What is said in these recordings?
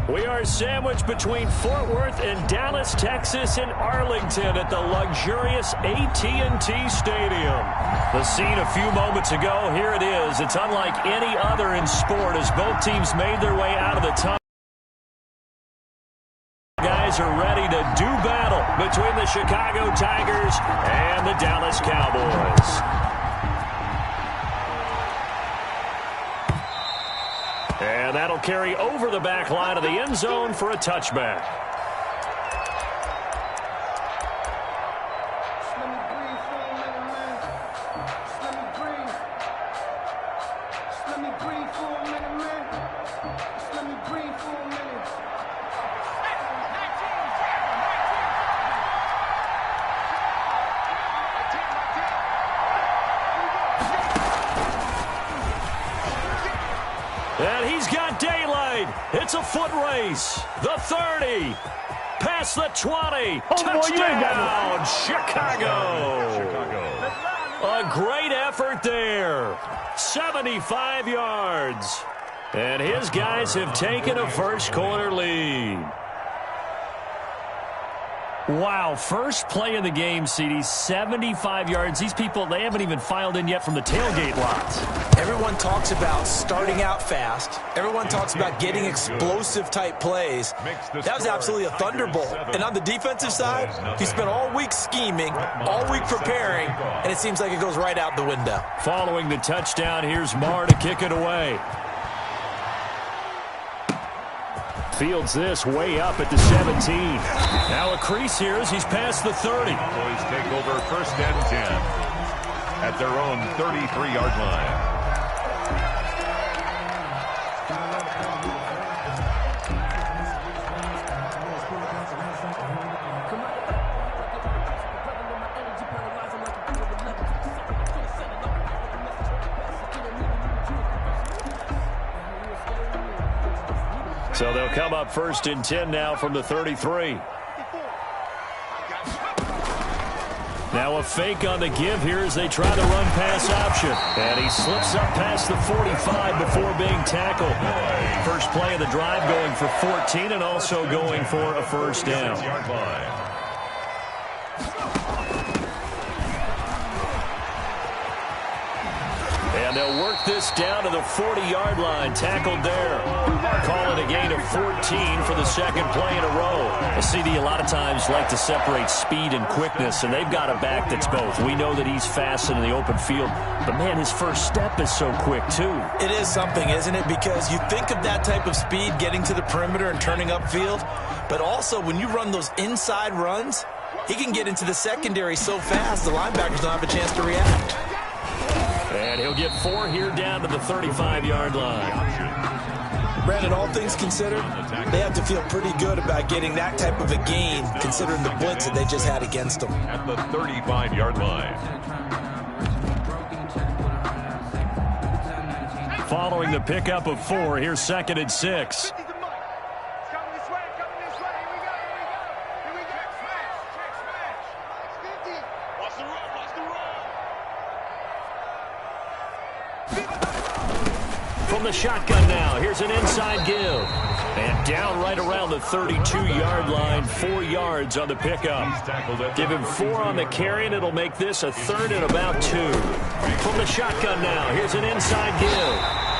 We are sandwiched between Fort Worth and Dallas, Texas, and Arlington at the luxurious AT&T Stadium. The scene a few moments ago, here it is. It's unlike any other in sport as both teams made their way out of the tunnel. Guys are ready to do battle between the Chicago Tigers and the Dallas Cowboys. And that'll carry over the back line of the end zone for a touchback. And he's got daylight. It's a foot race. The 30. Past the 20. Touchdown, Chicago. A great effort there. 75 yards. And his guys have taken a first quarter lead. Wow, first play of the game, CD, 75 yards. These people, they haven't even filed in yet from the tailgate lots. Everyone talks about starting out fast. Everyone talks about getting explosive-type plays. That was absolutely a thunderbolt. And on the defensive side, he spent all week scheming, all week preparing, and it seems like it goes right out the window. Following the touchdown, here's Marr to kick it away. Fields this way up at the 17. Now a crease here as he's past the 30. Boys take over first and 10 at their own 33-yard line. So they'll come up first and 10 now from the 33. Now a fake on the give here as they try the run-pass option. And he slips up past the 45 before being tackled. First play of the drive going for 14 and also going for a first down. And they'll work this down to the 40-yard line. Tackled there. Call it a gain of 14 for the second play in a row. A CD a lot of times like to separate speed and quickness, and they've got a back that's both. We know that he's fast in the open field, but, man, his first step is so quick, too. It is something, isn't it? Because you think of that type of speed getting to the perimeter and turning upfield, but also when you run those inside runs, he can get into the secondary so fast the linebackers don't have a chance to react. And he'll get 4 here down to the 35-yard line. Brandon, all things considered, they have to feel pretty good about getting that type of a gain, considering the blitz that they just had against them. At the 35-yard line. Following the pickup of 4, here's second and 6. From the shotgun now, here's an inside give. And down right around the 32-yard line, 4 yards on the pickup. Give him 4 on the carry, and it'll make this a third and about 2. From the shotgun now, here's an inside give.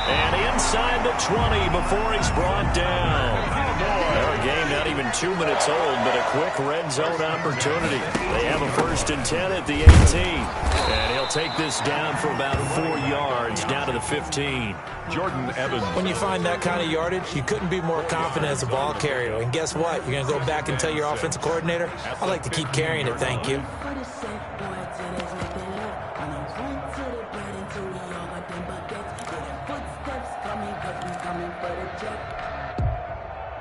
And inside the 20 before he's brought down. Our game not even 2 minutes old, but a quick red zone opportunity. They have a first and 10 at the 18. And he'll take this down for about 4 yards, down to the 15. Jordan Evans. When you find that kind of yardage, you couldn't be more confident as a ball carrier. And guess what? You're going to go back and tell your offensive coordinator, I'd like to keep carrying it, thank you.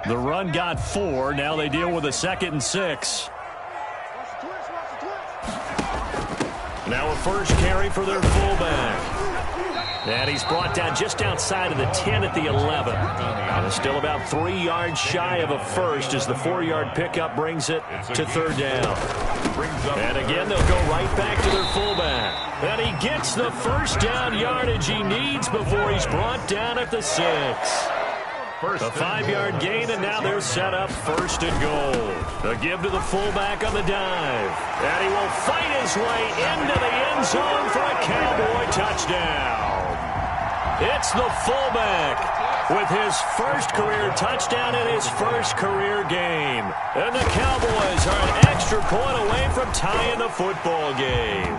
The run got 4. Now they deal with a second and 6. Now a first carry for their fullback. And he's brought down just outside of the 10 at the 11. And still about 3 yards shy of a first as the 4-yard pickup brings it to third down. And again, they'll go right back to their fullback. And he gets the first down yardage he needs before he's brought down at the 6. A 5-yard gain, and now they're set up 1st and goal. A give to the fullback on the dive. And he will fight his way into the end zone for a Cowboy touchdown. It's the fullback with his first career touchdown in his first career game. And the Cowboys are an extra point away from tying the football game.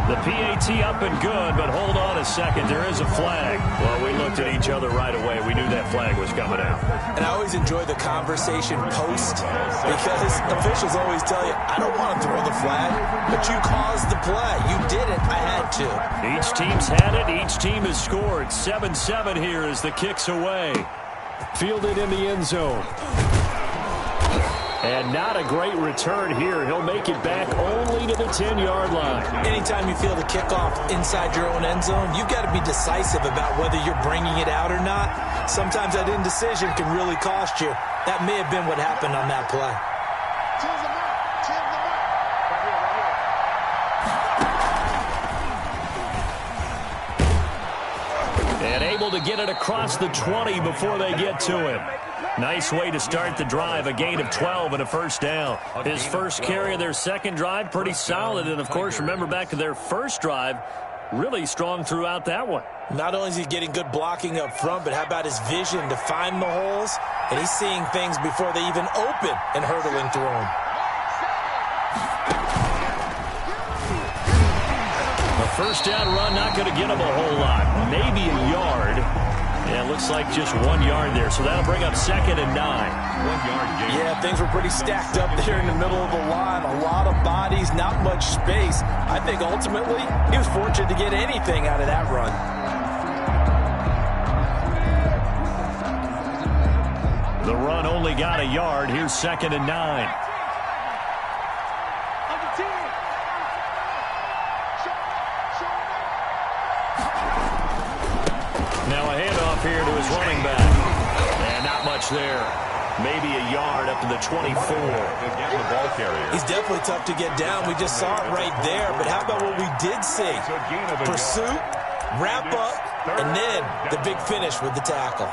The PAT up and good, but hold on a second. There is a flag. Well, we looked at each other right away. We knew that flag was coming out. And I always enjoy the conversation post because officials always tell you, I don't want to throw the flag, but you caused the play. You did it. I had to. Each team's had it. Each team has scored. 7-7 here as the kick's away. Fielded in the end zone. And not a great return here. He'll make it back only to the 10-yard line. Anytime you feel the kickoff inside your own end zone, you've got to be decisive about whether you're bringing it out or not. Sometimes that indecision can really cost you. That may have been what happened on that play. And able to get it across the 20 before they get to him. Nice way to start the drive, a gain of 12 and a 1st down. His first carry of their second drive, pretty solid. And, of course, remember back to their first drive, really strong throughout that one. Not only is he getting good blocking up front, but how about his vision to find the holes? And he's seeing things before they even open and hurdling through them. A 1st down run, not going to get him a whole lot. Maybe a yard. Yeah, it looks like just 1 yard there, so that'll bring up 2nd and 9. 1 yard gain. Yeah, things were pretty stacked up there in the middle of the line. A lot of bodies, not much space. I think ultimately he was fortunate to get anything out of that run. The run only got a yard. Here's 2nd and 9. Now a handoff here to his running back. And not much there. Maybe a yard up to the 24. The ball carrier. He's definitely tough to get down. We just saw it right there. But how about what we did see? Pursuit, wrap up, and then the big finish with the tackle.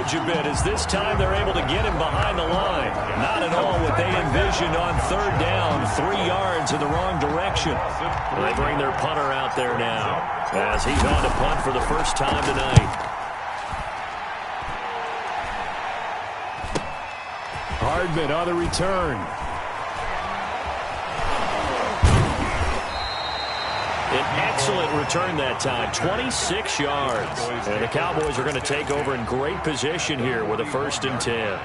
A bit as this time they're able to get him behind the line. Not at all what they envisioned on 3rd down. 3 yards in the wrong direction. They bring their punter out there now as he's on to punt for the first time tonight. Hardman on the return. An excellent return that time, 26 yards. And the Cowboys are going to take over in great position here with a 1st and 10.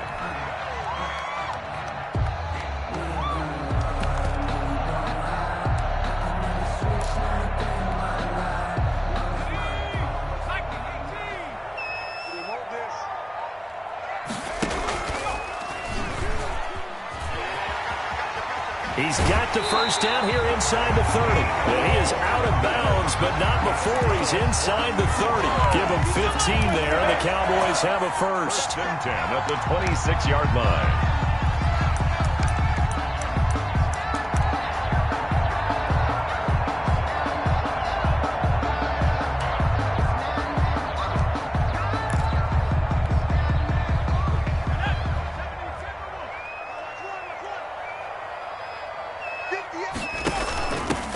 He's got the 1st down here inside the 30. And he is out of bounds, but not before he's inside the 30. Give him 15 there, and the Cowboys have a 1st. 10 at the 26-yard line.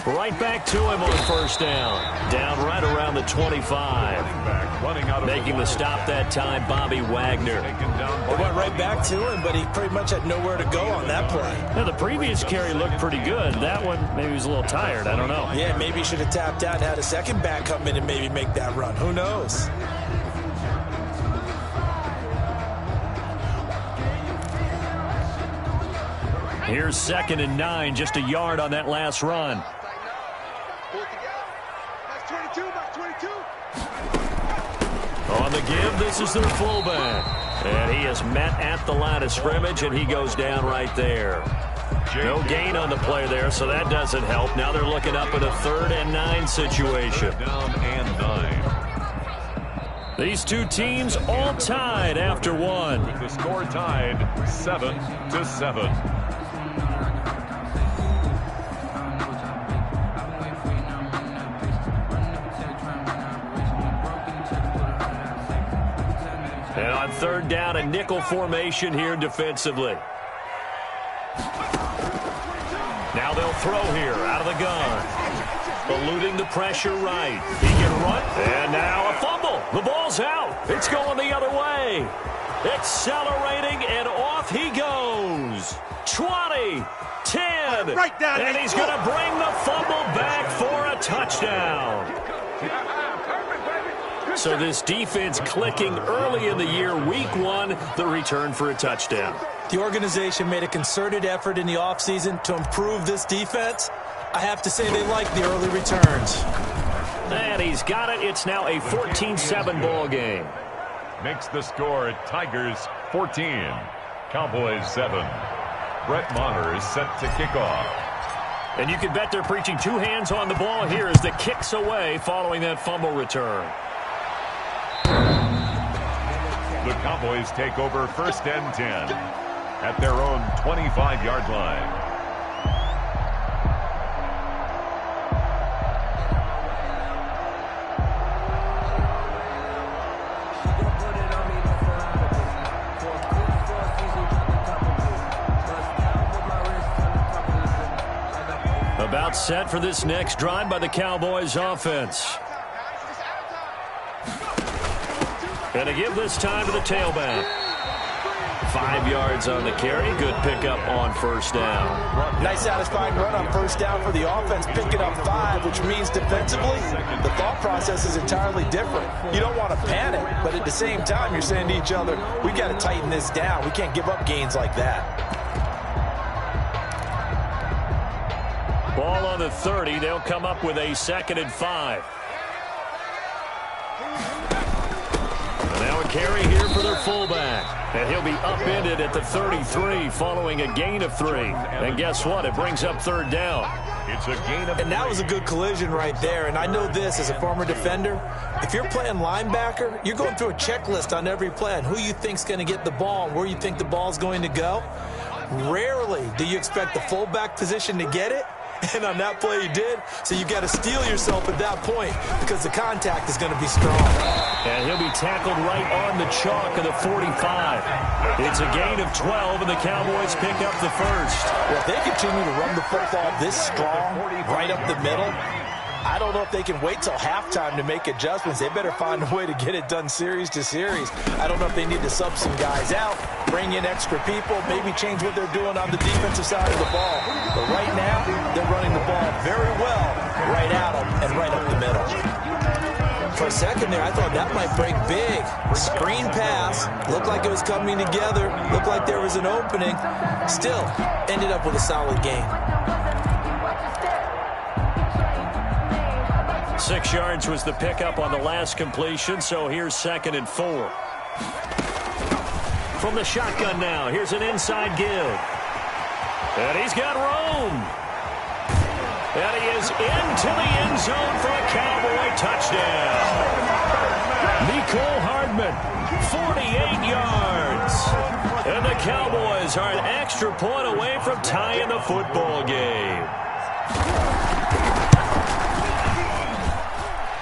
Right back to him on 1st down. Down right around the 25. Making the stop that time, Bobby Wagner. They went right back to him, but he pretty much had nowhere to go on that play. Now, the previous carry looked pretty good. That one, maybe he was a little tired. I don't know. Yeah, maybe he should have tapped out and had a second back come in and maybe make that run. Who knows? Here's 2nd and 9, just a yard on that last run. On the give, this is their fullback. And he is met at the line of scrimmage, and he goes down right there. No gain on the play there, so that doesn't help. Now they're looking up in a 3rd and 9 situation. Down and 9. These two teams all tied after one. With the score tied 7-7. And on 3rd down, a nickel formation here defensively. Now they'll throw here out of the gun. Eluding the pressure right. He can run. And now a fumble. The ball's out. It's going the other way. Accelerating, and off he goes. 20, 10. Right down. And he's going to bring the fumble back for a touchdown. So this defense clicking early in the year. Week 1, the return for a touchdown. The organization made a concerted effort in the offseason to improve this defense. I have to say they like the early returns. And he's got it. It's now a 14-7 ball game. Makes the score Tigers 14, Cowboys 7. Brett Maher is set to kick off. And you can bet they're preaching 2 hands on the ball here as the kick's away following that fumble return. The Cowboys take over 1st and 10 at their own 25-yard line. About set for this next drive by the Cowboys offense. And to give this time to the tailback. 5 yards on the carry. Good pickup on 1st down. Nice satisfying run on 1st down for the offense, picking up 5, which means defensively, the thought process is entirely different. You don't want to panic, but at the same time, you're saying to each other, we got to tighten this down. We can't give up gains like that. Ball on the 30. They'll come up with a 2nd and 5. And now a carry here for their fullback. And he'll be upended at the 33 following a gain of 3. And guess what? It brings up 3rd down. It's a gain of 3. And that was a good collision right there. And I know this as a former defender. If you're playing linebacker, you're going through a checklist on every play on who you think's going to get the ball and where you think the ball's going to go. Rarely do you expect the fullback position to get it. And on that play he did. So you got to steel yourself at that point because the contact is going to be strong. And he'll be tackled right on the chalk of the 45. It's a gain of 12, and the Cowboys pick up the 1st. Well, if they continue to run the football this strong, right up the middle, I don't know if they can wait till halftime to make adjustments. They better find a way to get it done series to series. I don't know if they need to sub some guys out, bring in extra people, maybe change what they're doing on the defensive side of the ball. But right now, they're running the ball very well right at them and right up the middle. For a second there, I thought that might break big. Screen pass. Looked like it was coming together. Looked like there was an opening. Still, ended up with a solid game. 6 yards was the pickup on the last completion, so here's 2nd and 4. From the shotgun now, here's an inside give. And he's got room. And he is into the end zone for a Cowboy touchdown. Nicole Hardman, 48 yards. And the Cowboys are an extra point away from tying the football game.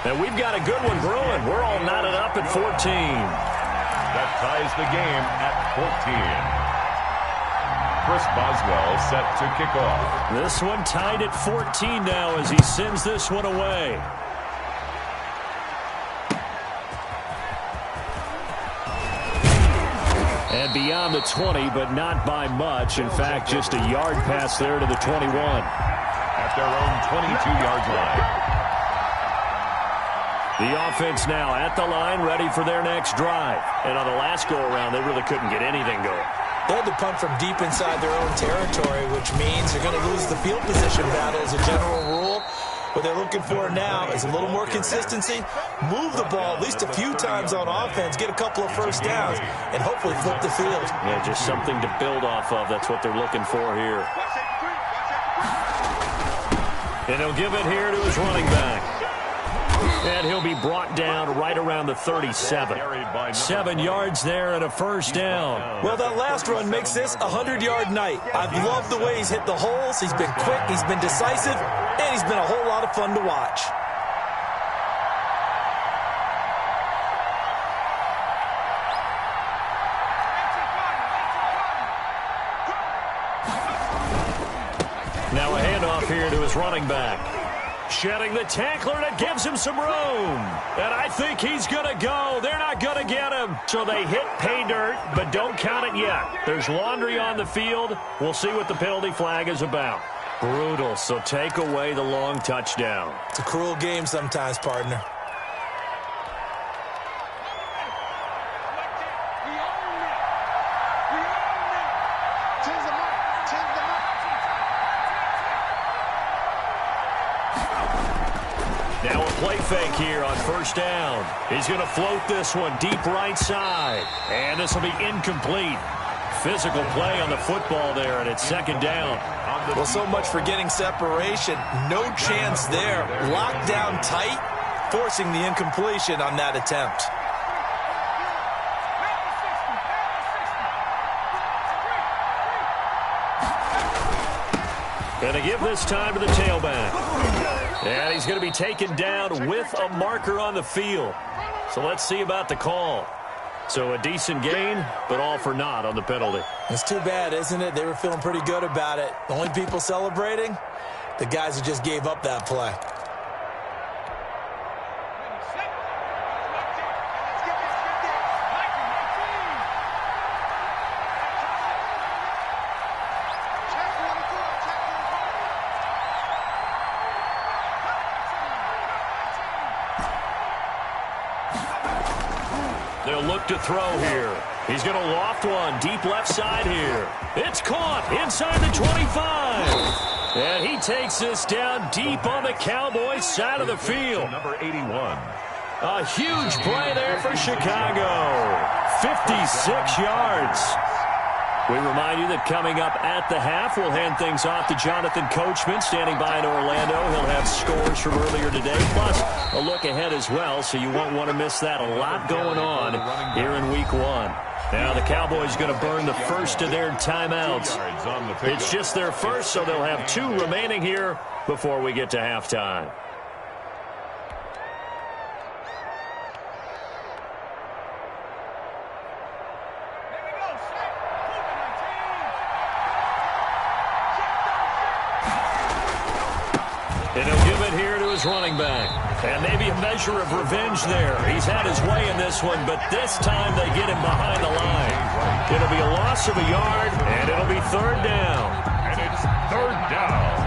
And we've got a good one brewing. We're all knotted up at 14. That ties the game at 14. Chris Boswell set to kick off. This one tied at 14 now as he sends this one away. And beyond the 20, but not by much. In fact, just a yard pass there to the 21. At their own 22-yard line. The offense now at the line, ready for their next drive. And on the last go-around, they really couldn't get anything going. They had to punt from deep inside their own territory, which means they're going to lose the field position battle as a general rule. What they're looking for now is a little more consistency, move the ball at least a few times on offense, get a couple of first downs, and hopefully flip the field. Yeah, just something to build off of. That's what they're looking for here. And he'll give it here to his running back. And he'll be brought down right around the 37. 7 yards there and a first down. Well, that last run makes this a 100-yard night. I've loved the way he's hit the holes. He's been quick, he's been decisive, and he's been a whole lot of fun to watch. Now a handoff here to his running back. Shedding the tackler, and it gives him some room. And I think he's going to go. They're not going to get him. So they hit pay dirt, but don't count it yet. There's laundry on the field. We'll see what the penalty flag is about. Brutal, so take away the long touchdown. It's a cruel game sometimes, partner. Now a play fake here on first down. He's going to float this one deep right side. And this will be incomplete. Physical play on the football there, and it's second down. Well, so much for getting separation. No chance there. Locked down tight, forcing the incompletion on that attempt. Going to give this time to the tailback. And he's going to be taken down with a marker on the field. So let's see about the call. So a decent gain, but all for naught on the penalty. It's too bad, isn't it? They were feeling pretty good about it. The only people celebrating, the guys who just gave up that play. They'll look to throw here. He's going to loft one deep left side here. It's caught inside the 25. And he takes this down deep on the Cowboys side of the field. Number 81. A huge play there for Chicago. 56 yards. We remind you that coming up at the half, we'll hand things off to Jonathan Coachman, standing by in Orlando. He'll have scores from earlier today, plus a look ahead as well, so you won't want to miss that. A lot going on here in Week 1. Now the Cowboys going to burn the first of their timeouts. It's just their first, so they'll have 2 remaining here before we get to halftime. And he'll give it here to his running back. And maybe a measure of revenge there. He's had his way in this one, but this time they get him behind the line. It'll be a loss of a yard, and it'll be third down. And it's third down.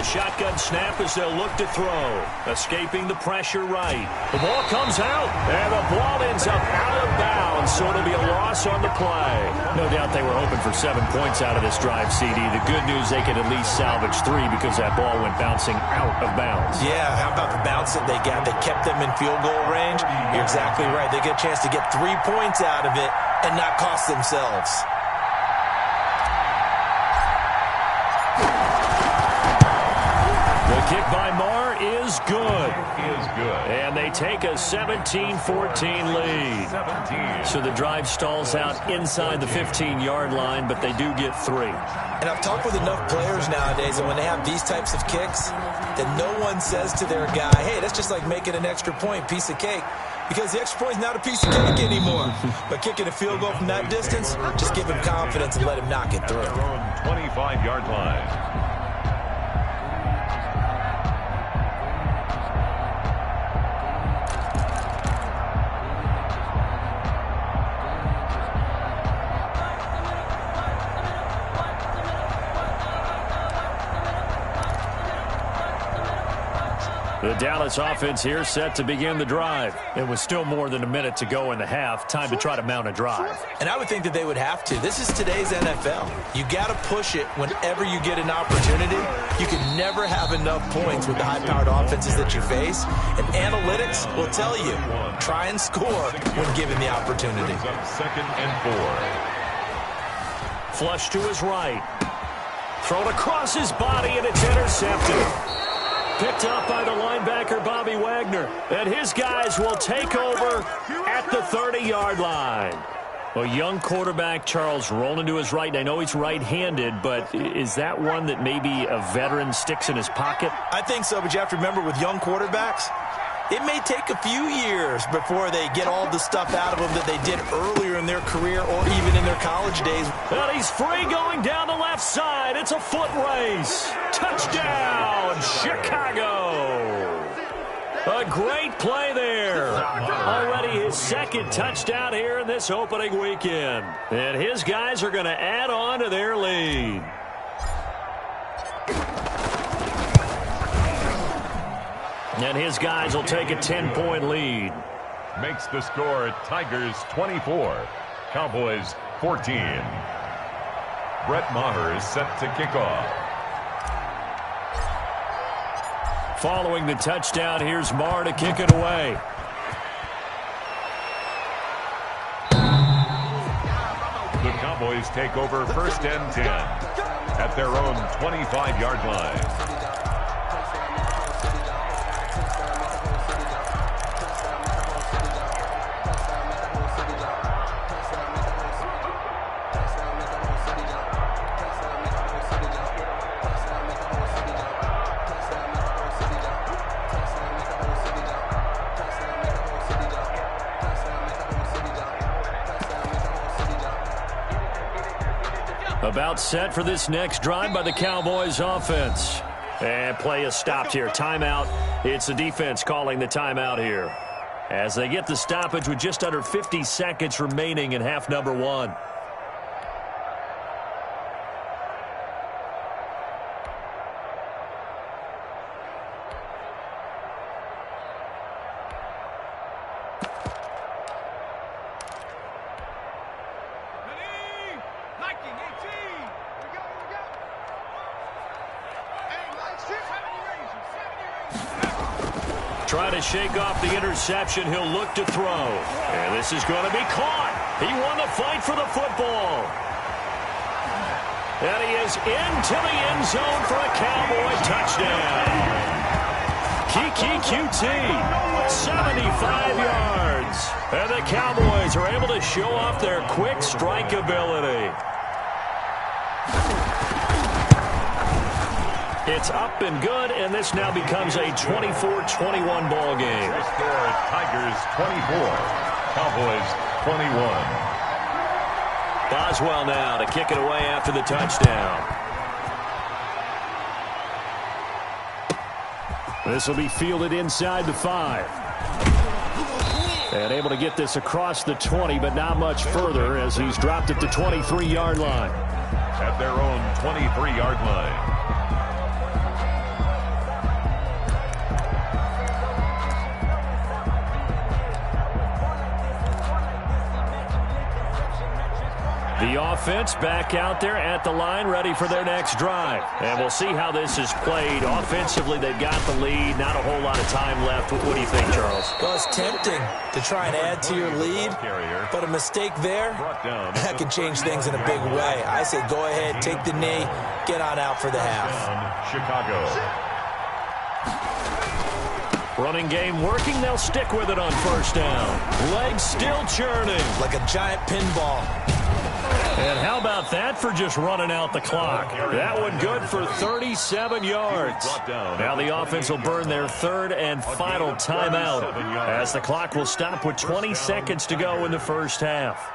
Shotgun snap as they'll look to throw. Escaping the pressure right. The ball comes out, and the ball ends up out of bounds, so it'll be a loss on the play. No doubt they were hoping for 7 points out of this drive, CD. The good news, they could at least salvage 3 because that ball went bouncing out of bounds. Yeah, how about the bounce that they got? They kept them in field goal range. You're exactly right. They get a chance to get 3 points out of it and not cost themselves. The kick by Marr is good. And they take a 17-14 lead. So the drive stalls out inside the 15-yard line, but they do get 3. And I've talked with enough players nowadays, and when they have these types of kicks, that no one says to their guy, hey, that's just like making an extra point, piece of cake. Because the extra point is not a piece of cake anymore. But kicking a field goal from that distance, just give him confidence and let him knock it through. 25-yard line. The Dallas offense here set to begin the drive. It was still more than a minute to go in the half. Time to try to mount a drive. And I would think that they would have to. This is today's NFL. You got to push it whenever you get an opportunity. You can never have enough points with the high-powered offenses that you face. And analytics will tell you, try and score when given the opportunity. Second and 4. Flush to his right. Thrown across his body, and it's intercepted. Picked up by the linebacker, Bobby Wagner. And his guys will take over at the 30-yard line. A young quarterback, Charles, rolling to his right. And I know he's right-handed, but is that one that maybe a veteran sticks in his pocket? I think so, but you have to remember with young quarterbacks, it may take a few years before they get all the stuff out of them that they did earlier in their career or even in their college days. And he's free going down the left side. It's a foot race. Touchdown, Chicago. A great play there. Already his second touchdown here in this opening weekend. And his guys are going to add on to their lead. And his guys will take a 10-point lead. Makes the score Tigers 24, Cowboys 14. Brett Maher is set to kick off. Following the touchdown, here's Maher to kick it away. The Cowboys take over first and 10 at their own 25-yard line. About set for this next drive by the Cowboys offense. And play is stopped here. Timeout. It's the defense calling the timeout here, as they get the stoppage with just under 50 seconds remaining in half number 1. Trying to shake off the interception. He'll look to throw. And this is going to be caught. He won the fight for the football. And he is into the end zone for a Cowboy touchdown. Kiki QT, 75 yards. And the Cowboys are able to show off their quick strike ability. It's up and good, and this now becomes a 24-21 ball game. Score Tigers 24, Cowboys 21. Boswell now to kick it away after the touchdown. This will be fielded inside the 5. And able to get this across the 20, but not much further as he's dropped at the 23-yard line. At their own 23-yard line. The offense back out there at the line, ready for their next drive. And we'll see how this is played. Offensively, they've got the lead. Not a whole lot of time left. What do you think, Charles? Well, it's tempting to try and add to your lead, but a mistake there, that can change things in a big way. I say go ahead, take the knee, get on out for the half. Chicago. Running game working. They'll stick with it on first down. Legs still churning. Like a giant pinball. And how about that for just running out the clock? That one good for 37 yards. Now the offense will burn their third and final timeout as the clock will stop with 20 seconds to go in the first half.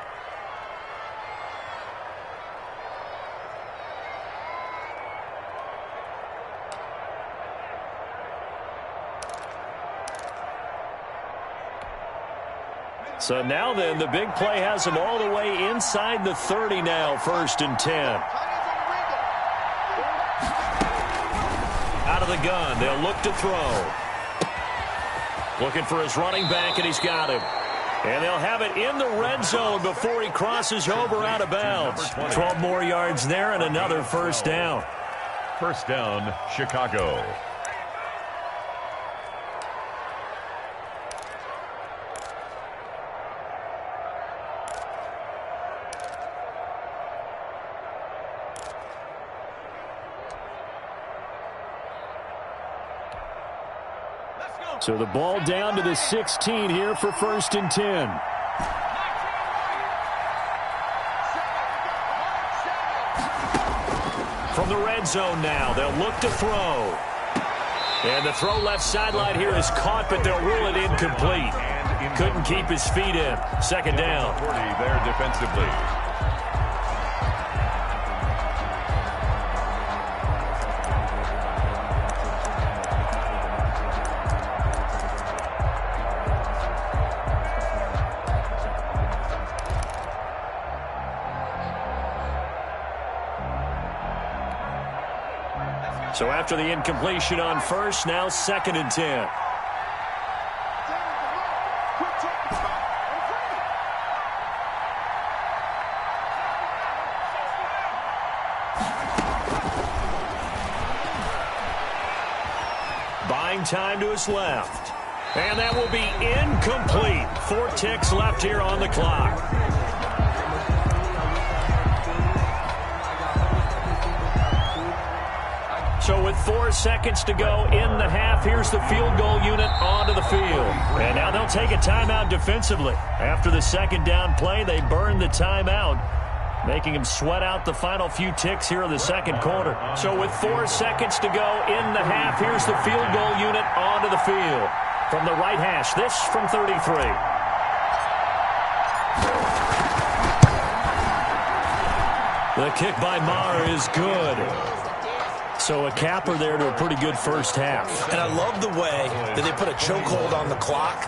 So now then, the big play has them all the way inside the 30 now, first and 10. Out of the gun, they'll look to throw. Looking for his running back, and he's got him. And they'll have it in the red zone before he crosses over out of bounds. 12 more yards there and another first down. First down, Chicago. So the ball down to the 16 here for 1st and 10. From the red zone now, they'll look to throw. And the throw left sideline here is caught, but they'll rule it incomplete. Couldn't keep his feet in. Second down. 40 there defensively. So after the incompletion on first, now 2nd and 10. Buying time to his left. And that will be incomplete. 4 ticks left here on the clock. So with 4 seconds to go in the half, here's the field goal unit onto the field. And now they'll take a timeout defensively. After the second down play, they burn the timeout, making them sweat out the final few ticks here in the second quarter. So with 4 seconds to go in the half, here's the field goal unit onto the field. From the right hash, this from 33. The kick by Maher is good. So a capper there to a pretty good first half. And I love the way that they put a chokehold on the clock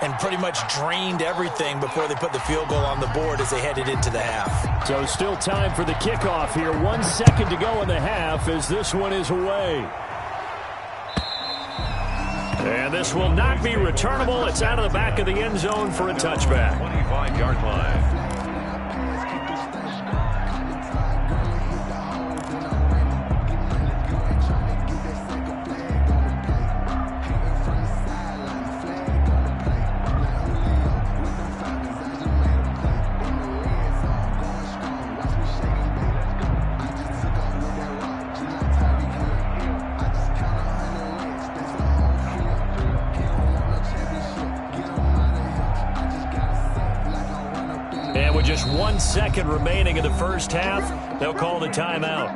and pretty much drained everything before they put the field goal on the board as they headed into the half. So still time for the kickoff here. 1 second to go in the half as this one is away. And this will not be returnable. It's out of the back of the end zone for a touchback. 25-yard line. And with just 1 second remaining in the first half, they'll call the timeout.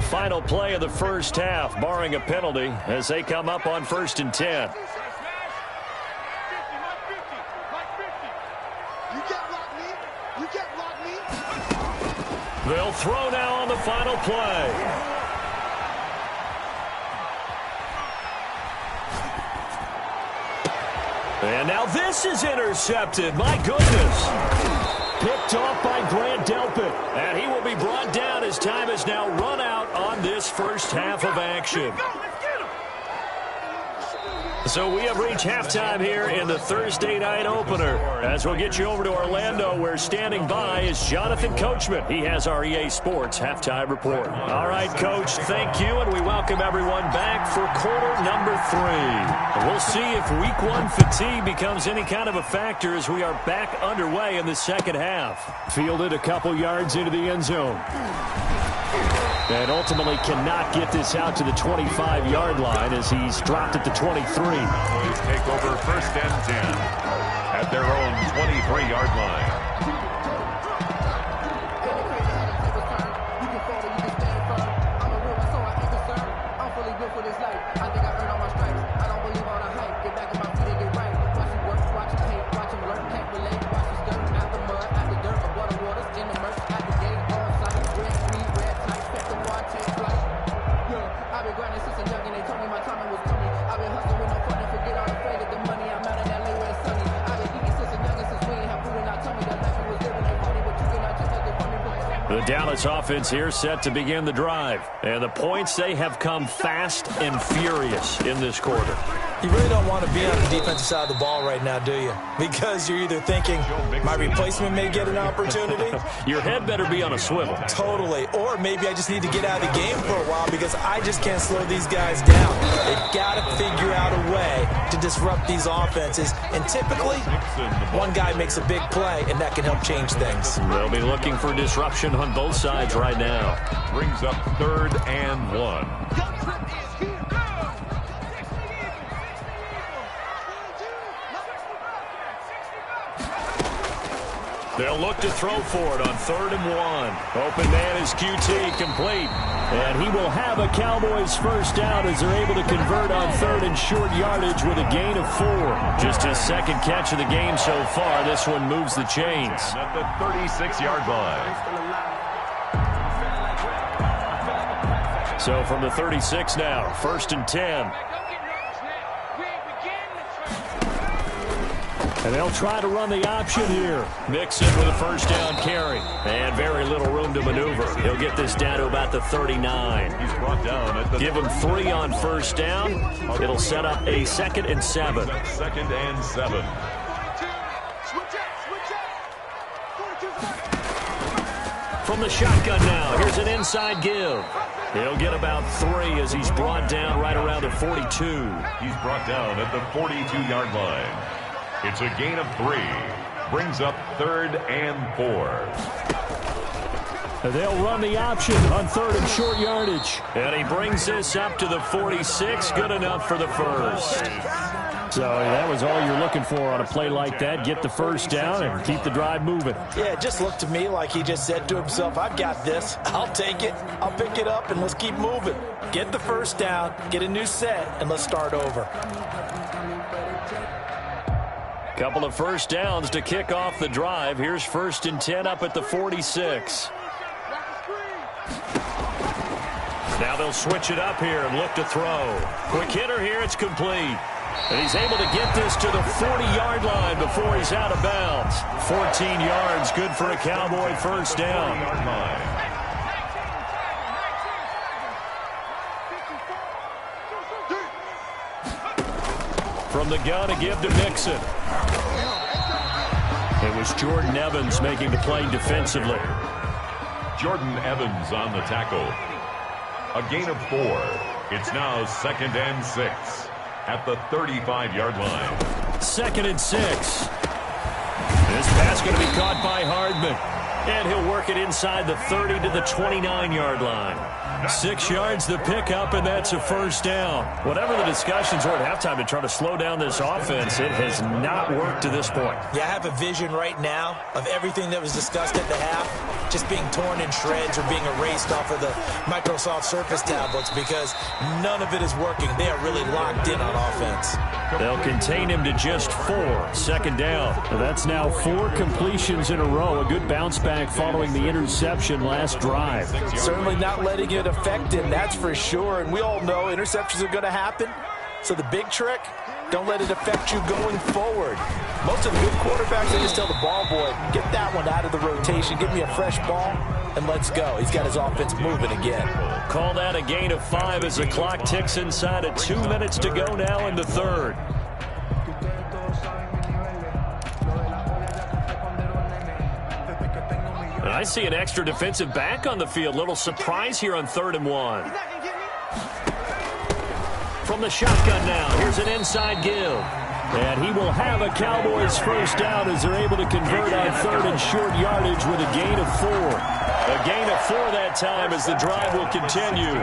Final play of the first half, barring a penalty, as they come up on 1st and 10. They'll throw now on the final play. And now this is intercepted. My goodness. Picked off by Grant Delpit. And he will be brought down as time has now run out on this first half of action. So we have reached halftime here in the Thursday night opener. As we'll get you over to Orlando, where standing by is Jonathan Coachman. He has our EA Sports halftime report. All right, Coach, thank you, and we welcome everyone back for quarter number 3. We'll see if week 1 fatigue becomes any kind of a factor as we are back underway in the second half. Fielded a couple yards into the end zone. And ultimately cannot get this out to the 25-yard line as he's dropped at the 23. Cowboys take over 1st and 10 at their own 23-yard line. I've been grinding since a youngin'. I've been hustling with no fun and forget all the fake at the money. I'm out in LA where it's sunny. I've been eating since a youngin' since we ain't have food and I told me that life was living ain't funny, but you cannot just let the funny book. The Dallas offense here set to begin the drive. And the points, they have come fast and furious in this quarter. You really don't want to be on the defensive side of the ball right now, do you? Because you're either thinking, my replacement may get an opportunity. Your head better be on a swivel. Totally. Or maybe I just need to get out of the game for a while because I just can't slow these guys down. They've got to figure out a way to disrupt these offenses. And typically, one guy makes a big play, and that can help change things. They'll be looking for disruption on both sides right now. Brings up 3rd and 1. They'll look to throw for it on 3rd and 1. Open man is QT, complete. And he will have a Cowboys first down as they're able to convert on 3rd and short yardage with a gain of 4. Just his second catch of the game so far. This one moves the chains. At the 36-yard line. So from the 36 now, 1st and 10. And they'll try to run the option here. Mixon with a first down carry. And very little room to maneuver. He'll get this down to about the 39. He's brought down at the Give him 3 on first down. It'll set up a 2nd and 7. 2nd and 7. From the shotgun now, here's an inside give. He'll get about 3 as he's brought down right around the 42. He's brought down at the 42-yard line. It's a gain of 3. Brings up 3rd and 4. They'll run the option on 3rd and short yardage. And he brings this up to the 46. Good enough for the first. So that was all you're looking for on a play like that. Get the first down and keep the drive moving. Yeah, it just looked to me like he just said to himself, I've got this. I'll take it. I'll pick it up, and let's keep moving. Get the first down, get a new set, and let's start over. Couple of first downs to kick off the drive. Here's 1st and 10 up at the 46. Now they'll switch it up here and look to throw. Quick hitter here, it's complete. And he's able to get this to the 40-yard line before he's out of bounds. 14 yards, good for a Cowboy first down. From the gun, a give to Mixon. It was Jordan Evans making the play defensively. Jordan Evans on the tackle. A gain of 4. It's now 2nd and 6 at the 35-yard line. 2nd and 6. This pass going to be caught by Hardman. And he'll work it inside the 30 to the 29-yard line. 6 yards the pickup, and that's a first down. Whatever the discussions were at halftime to try to slow down this offense, it has not worked to this point. Yeah, I have a vision right now of everything that was discussed at the half just being torn in shreds or being erased off of the Microsoft Surface tablets because none of it is working. They are really locked in on offense. They'll contain him to just 4. 2nd down. That's now 4 completions in a row. A good bounce back following the interception last drive. Certainly not letting it affect him, that's for sure. And we all know interceptions are going to happen. So the big trick, don't let it affect you going forward. Most of the good quarterbacks, they just tell the ball boy, get that one out of the rotation, give me a fresh ball, and let's go. He's got his offense moving again. Call that a gain of 5 as the clock ticks inside of 2 minutes to go now in the 3rd. And I see an extra defensive back on the field. Little surprise here on 3rd and 1. From the shotgun now, here's an inside give. And he will have a Cowboys first down as they're able to convert on 3rd and short yardage with a gain of 4. A gain of 4 that time as the drive will continue.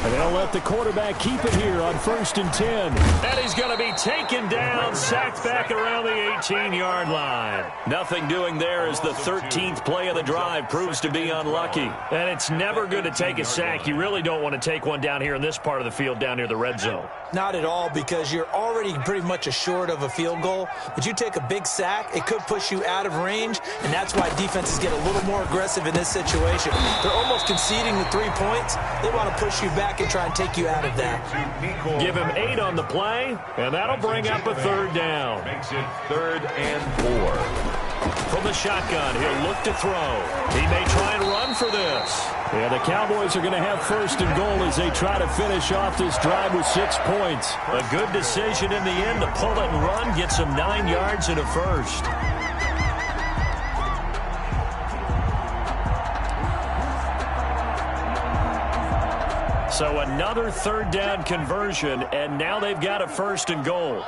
And they'll let the quarterback keep it here on 1st and 10. And he's going to be taken down, sacked back around the 18-yard line. Nothing doing there as the 13th play of the drive proves to be unlucky. And it's never good to take a sack. You really don't want to take one down here in this part of the field down near the red zone. Not at all, because you're already pretty much assured of a field goal. But you take a big sack, it could push you out of range, and that's why defenses get a little more aggressive in this situation. They're almost conceding the 3 points. They want to push you back and try and take you out of that. Give him 8 on the play, and that'll bring up a third down. Makes it 3rd and 4. From the shotgun, he'll look to throw. He may try and run for this. Yeah, the Cowboys are going to have 1st and goal as they try to finish off this drive with 6 points. A good decision in the end to pull it and run, get some 9 yards and a first. So another 3rd down conversion, and now they've got a 1st and goal.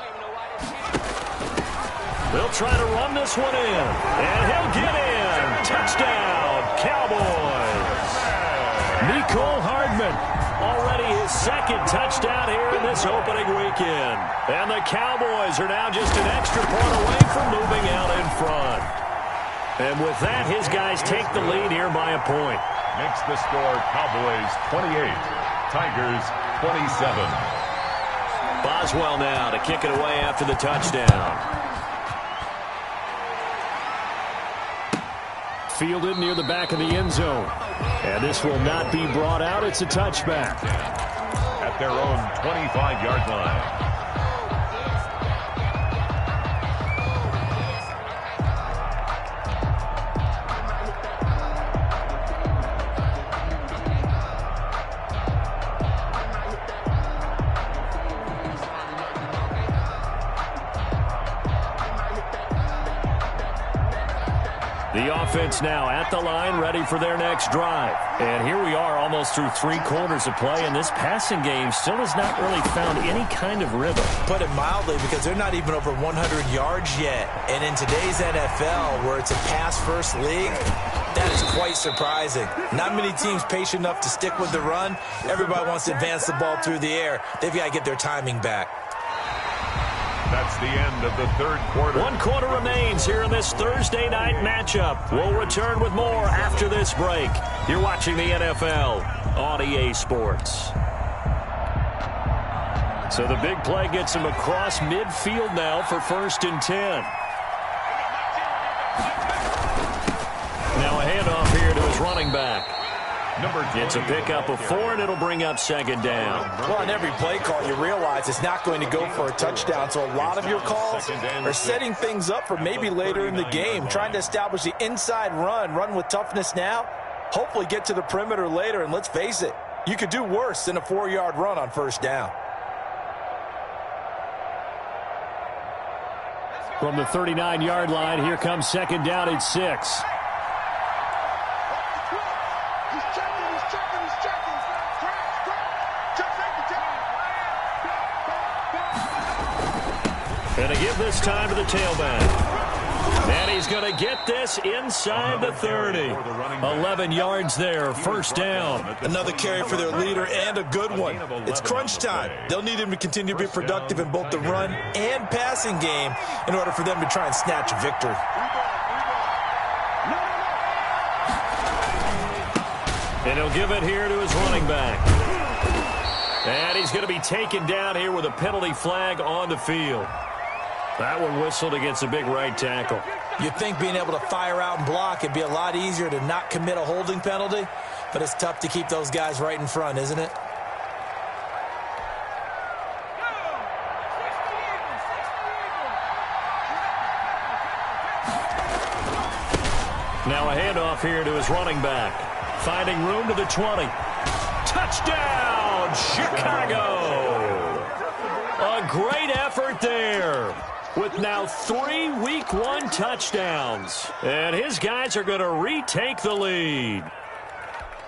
They'll try to run this one in, and he'll get in. Touchdown, Cowboys. Mecole Hardman, already his 2nd touchdown here in this opening weekend. And the Cowboys are now just an extra point away from moving out in front. And with that, his guys take the lead here by a point. Makes the score Cowboys 28, Tigers 27. Boswell now to kick it away after the touchdown. Fielded near the back of the end zone. And this will not be brought out. It's a touchback. At their own 25-yard line. The offense now at the line, ready for their next drive. And here we are almost through 3 quarters of play, and this passing game still has not really found any kind of rhythm. Put it mildly, because they're not even over 100 yards yet. And in today's NFL, where it's a pass-first league, that is quite surprising. Not many teams patient enough to stick with the run. Everybody wants to advance the ball through the air. They've got to get their timing back. That's the end of the 3rd quarter. 1 quarter remains here in this Thursday night matchup. We'll return with more after this break. You're watching the NFL on EA Sports. So the big play gets him across midfield now for 1st and 10. Now a handoff here to his running back. It's a pickup of 4, and it'll bring up 2nd down. Well, on every play call, you realize it's not going to go for a touchdown. So a lot of your calls are setting things up for maybe later in the game, trying to establish the inside run with toughness now, hopefully get to the perimeter later. And let's face it, you could do worse than a 4-yard run on 1st down. From the 39-yard line, here comes 2nd down and 6. Going to give this time to the tailback. And he's going to get this inside the 30. 11 yards there, 1st down. Another carry for their leader, and a good one. It's crunch time. They'll need him to continue to be productive in both the run and passing game in order for them to try and snatch a victory. And he'll give it here to his running back. And he's going to be taken down here with a penalty flag on the field. That one whistled against a big right tackle. You'd think being able to fire out and block it'd be a lot easier to not commit a holding penalty, but it's tough to keep those guys right in front, isn't it? Now a handoff here to his running back. Finding room to the 20. Touchdown, Chicago! A great effort there. With now 3 Week 1 touchdowns. And his guys are going to retake the lead.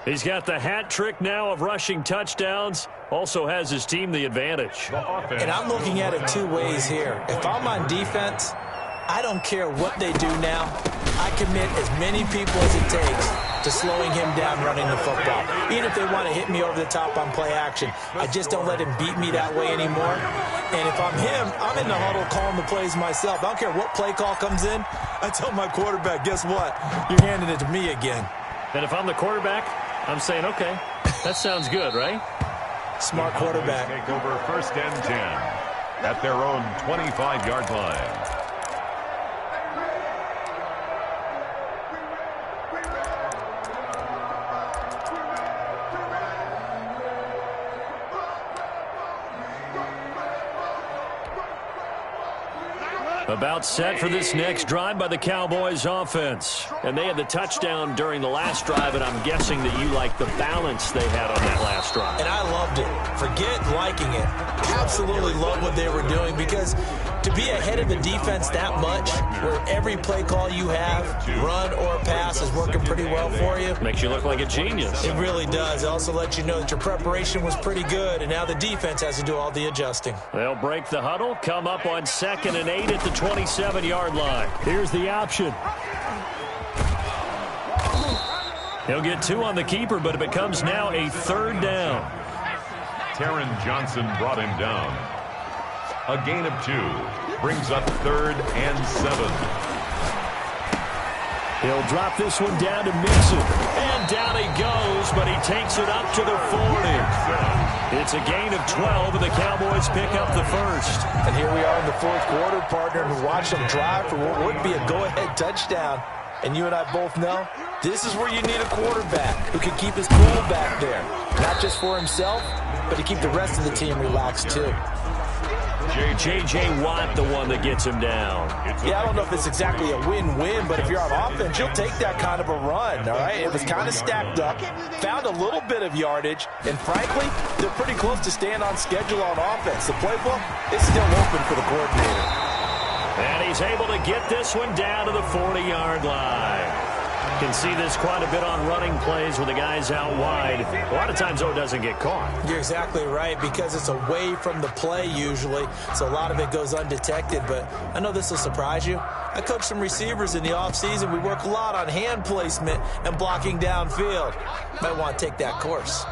He's got the hat trick now of rushing touchdowns. Also has his team the advantage. And I'm looking at it 2 ways here. If I'm on defense, I don't care what they do now. I commit as many people as it takes to slowing him down running the football. Even if they want to hit me over the top on play action, I just don't let him beat me that way anymore. And if I'm him, I'm in the huddle calling the plays myself. I don't care what play call comes in. I tell my quarterback, guess what? You're handing it to me again. And if I'm the quarterback, I'm saying, okay, that sounds good, right? Smart quarterback. Take over 1st and 10 at their own 25-yard line. About set for this next drive by the Cowboys offense. And they had the touchdown during the last drive, and I'm guessing that you like the balance they had on that last drive. And I loved it. Forget liking it. Absolutely love what they were doing, because to be ahead of the defense that much, where every play call you have, run or pass, is working pretty well for you. Makes you look like a genius. It really does. It also lets you know that your preparation was pretty good, and now the defense has to do all the adjusting. They'll break the huddle, come up on 2nd and 8 at the 27-yard line. Here's the option. He'll get 2 on the keeper, but it becomes now a 3rd down. Taron Johnson brought him down. A gain of 2 brings up 3rd and 7. He'll drop this one down to Mixon. And down he goes, but he takes it up to the 40. It's a gain of 12, and the Cowboys pick up the first. And here we are in the 4th quarter, partner, and watch them drive for what would be a go-ahead touchdown. And you and I both know this is where you need a quarterback who can keep his cool back there. Not just for himself, but to keep the rest of the team relaxed too. J.J. Watt, the one that gets him down. Yeah, I don't know if it's exactly a win-win, but if you're on offense, you'll take that kind of a run, all right? It was kind of stacked up, found a little bit of yardage, and frankly, they're pretty close to staying on schedule on offense. The playbook is still open for the coordinator. And he's able to get this one down to the 40-yard line. Can see this quite a bit on running plays with the guys out wide. A lot of times, though, it doesn't get caught. You're exactly right, because it's away from the play usually, so a lot of it goes undetected. But I know this will surprise you. I coach some receivers in the offseason. We work a lot on hand placement and blocking downfield. Might want to take that course.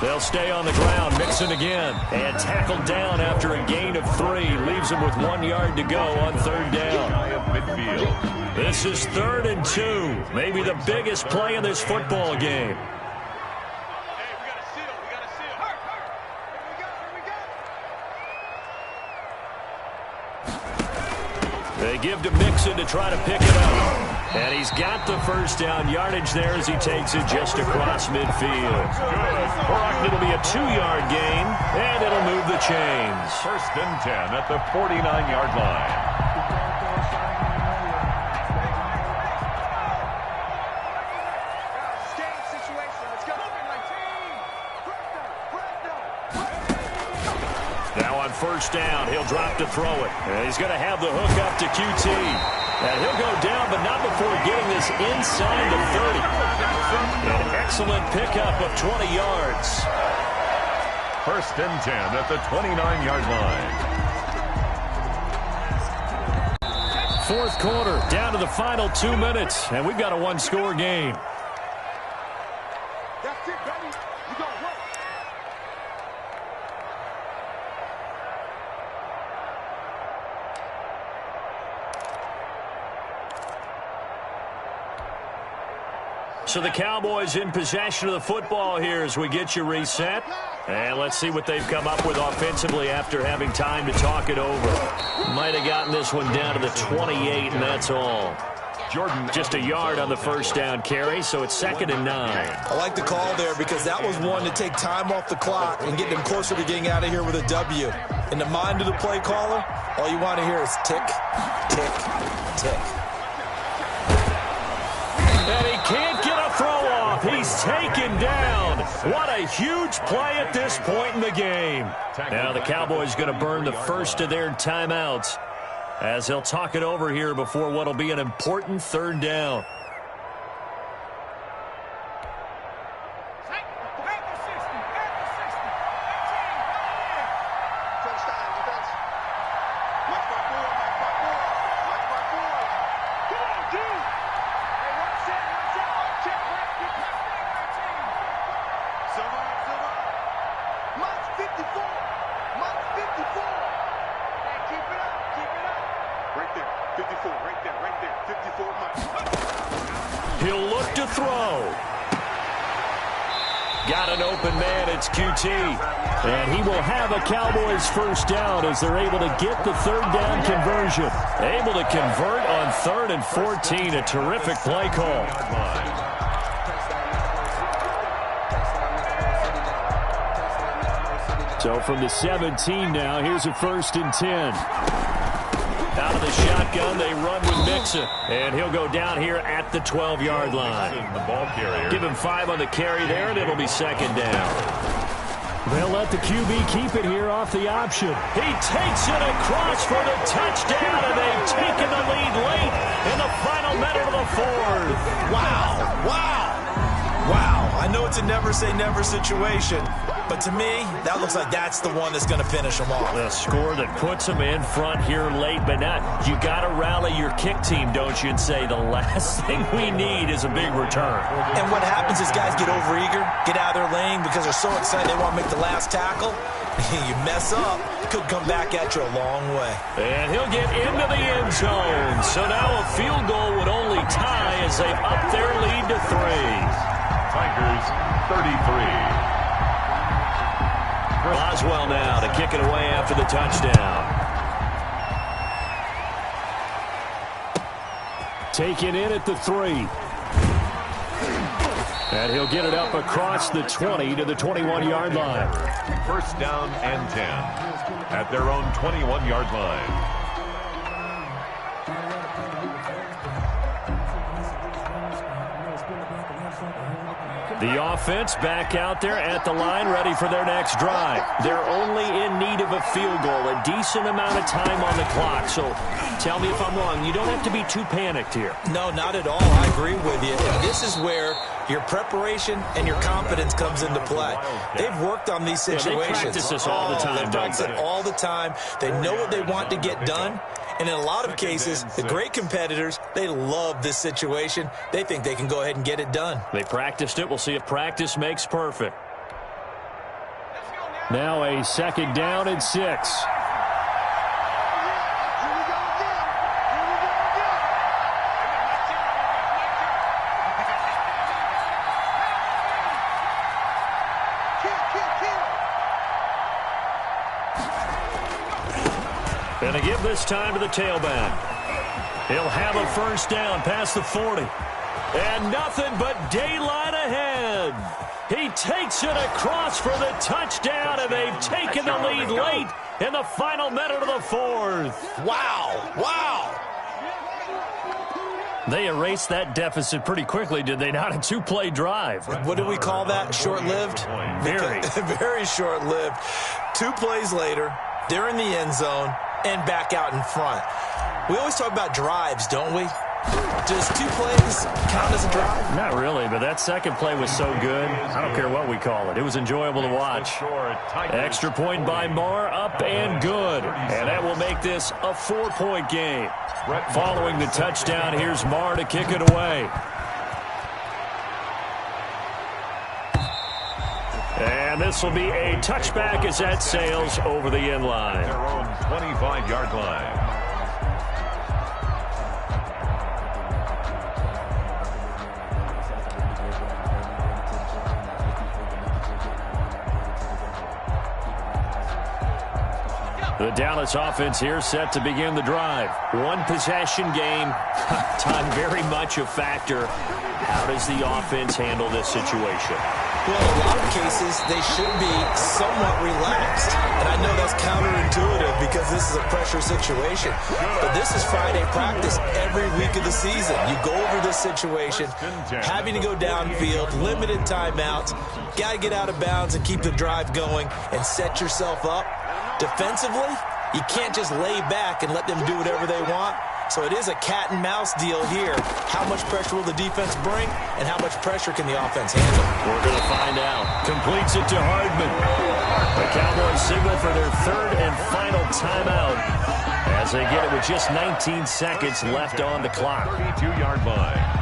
They'll stay on the ground. Mixon again. And tackled down after a gain of 3. Leaves him with 1 yard to go on 3rd down. This is 3rd and 2. Maybe the biggest play in this football game. They give to Mixon to try to pick it up. And he's got the first down yardage there as he takes it just across midfield. It'll be a 2-yard gain, and it'll move the chains. 1st and 10 at the 49-yard line. Now on 1st down, he'll drop to throw it. And he's going to have the hook up to QT. And he'll go down, but not before getting this inside the 30. An excellent pickup of 20 yards. 1st and 10 at the 29-yard line. 4th quarter, down to the final 2 minutes, and we've got a 1-score game. That's it, baby. You got to work. So the Cowboys in possession of the football here as we get you reset. And let's see what they've come up with offensively after having time to talk it over. Might have gotten this one down to the 28, and that's all. Jordan just a yard on the first down carry, so it's 2nd and 9. I like the call there because that was one to take time off the clock and get them closer to getting out of here with a W. In the mind of the play caller, all you want to hear is tick, tick, tick. And he can't get a throw off. He's taken down. What a huge play at this point in the game. Now the Cowboys going to burn the first of their timeouts as they'll talk it over here before what will be an important 3rd down. Right there. 54, right there, 54 miles. He'll look to throw. Got an open man, it's QT. And he will have a Cowboys first down as they're able to get the third down conversion. Able to convert on 3rd and 14, a terrific play call. So from the 17 now, here's a 1st and 10. Out of the shotgun, they run with Mixon. And he'll go down here at the 12-yard line. Give him 5 on the carry there, and it'll be 2nd down. They'll let the QB keep it here off the option. He takes it across for the touchdown, and they've taken the lead late in the final minute of the 4th. Wow, wow, wow. I know it's a never-say-never situation, but to me, that looks like that's the one that's going to finish them off. The score that puts them in front here late, but not. You got to rally your kick team, don't you, and say the last thing we need is a big return. And what happens is guys get overeager, get out of their lane because they're so excited they want to make the last tackle. You mess up, could come back at you a long way. And he'll get into the end zone. So now a field goal would only tie as they've upped their lead to 3. Tigers 33. Boswell now to kick it away after the touchdown. Taken in at the 3. And he'll get it up across the 20 to the 21-yard line. 1st down and 10 at their own 21-yard line. The offense back out there at the line, ready for their next drive. They're only in need of a field goal, a decent amount of time on the clock. So tell me if I'm wrong. You don't have to be too panicked here. No, not at all. I agree with you. And this is where your preparation and your confidence comes into play. They've worked on these situations. They practice this all the time. They practice it all the time. They know what they want to get done. And in a lot of cases, the great competitors, they love this situation. They think they can go ahead and get it done. They practiced it. We'll see if practice makes perfect. Now a 2nd down and 6. And to give this time to the tailback. He'll have a 1st down past the 40. And nothing but daylight ahead. He takes it across for the touchdown, and they've taken the lead late in the final minute of the 4th. Wow, wow. They erased that deficit pretty quickly, did they not? A 2-play drive. What do we call that? Short-lived? Very. Very short-lived. 2 plays later, they're in the end zone and back out in front. We always talk about drives, don't we? Does 2 plays count as a drive? Not really, but that 2nd play was so good. I don't care what we call it. It was enjoyable to watch. Extra point by Marr, up and good. And that will make this a 4-point game. Following the touchdown, here's Marr to kick it away. And this will be a touchback as that sails over the end line. Their own 25-yard line. The Dallas offense here set to begin the drive. 1-possession game. Time very much a factor. How does the offense handle this situation? Well, in a lot of cases, they should be somewhat relaxed. And I know that's counterintuitive because this is a pressure situation. But this is Friday practice every week of the season. You go over this situation, having to go downfield, limited timeouts, got to get out of bounds and keep the drive going and set yourself up. Defensively, you can't just lay back and let them do whatever they want. So it is a cat-and-mouse deal here. How much pressure will the defense bring, and how much pressure can the offense handle? We're going to find out. Completes it to Hardman. The Cowboys signal for their 3rd and final timeout as they get it with just 19 seconds left on the clock. 32-yard line.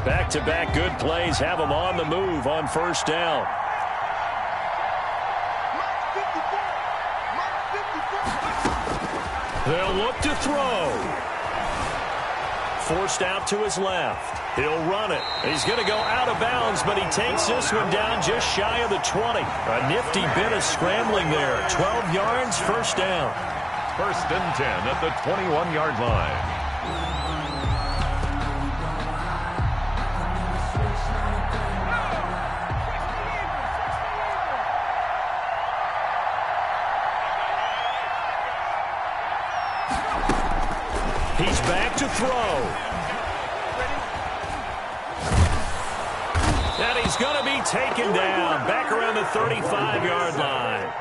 Back-to-back good plays have them on the move on 1st down. They'll look to throw. Forced out to his left. He'll run it. He's going to go out of bounds, but he takes this one down just shy of the 20. A nifty bit of scrambling there. 12 yards, first down. First and 10 at the 21-yard line. He's back to throw. And he's going to be taken down back around the 35-yard line.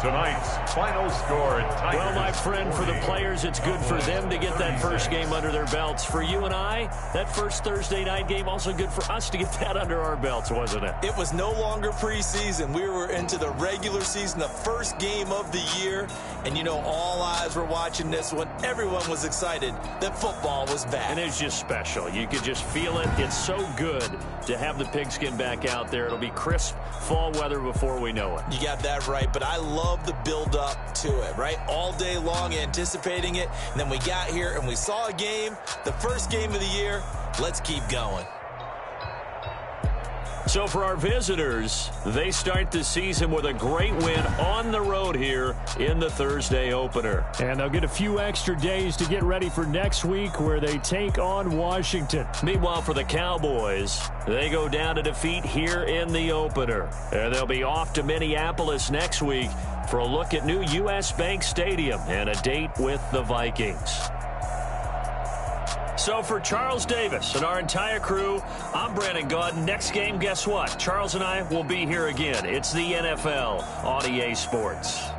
Tonight's final score at Tigers. Well, my friend, for the players, it's good for them to get that first game under their belts. For you and I, that first Thursday night game, also good for us to get that under our belts, wasn't it? It was no longer preseason. We were into the regular season, the first game of the year. And, you know, all eyes were watching this one. Everyone was excited that football was back. And it's just special. You could just feel it. It's so good to have the pigskin back out there. It'll be crisp fall weather before we know it. You got that right, but I love the build-up to it, right? All day long anticipating it, and then we got here and we saw a game, the first game of the year. Let's keep going. So for our visitors, they start the season with a great win on the road here in the Thursday opener. And they'll get a few extra days to get ready for next week where they take on Washington. Meanwhile, for the Cowboys, they go down to defeat here in the opener. And they'll be off to Minneapolis next week for a look at new U.S. Bank Stadium and a date with the Vikings. So for Charles Davis and our entire crew, I'm Brandon Gaudin. Next game, guess what? Charles and I will be here again. It's the NFL on EA Sports.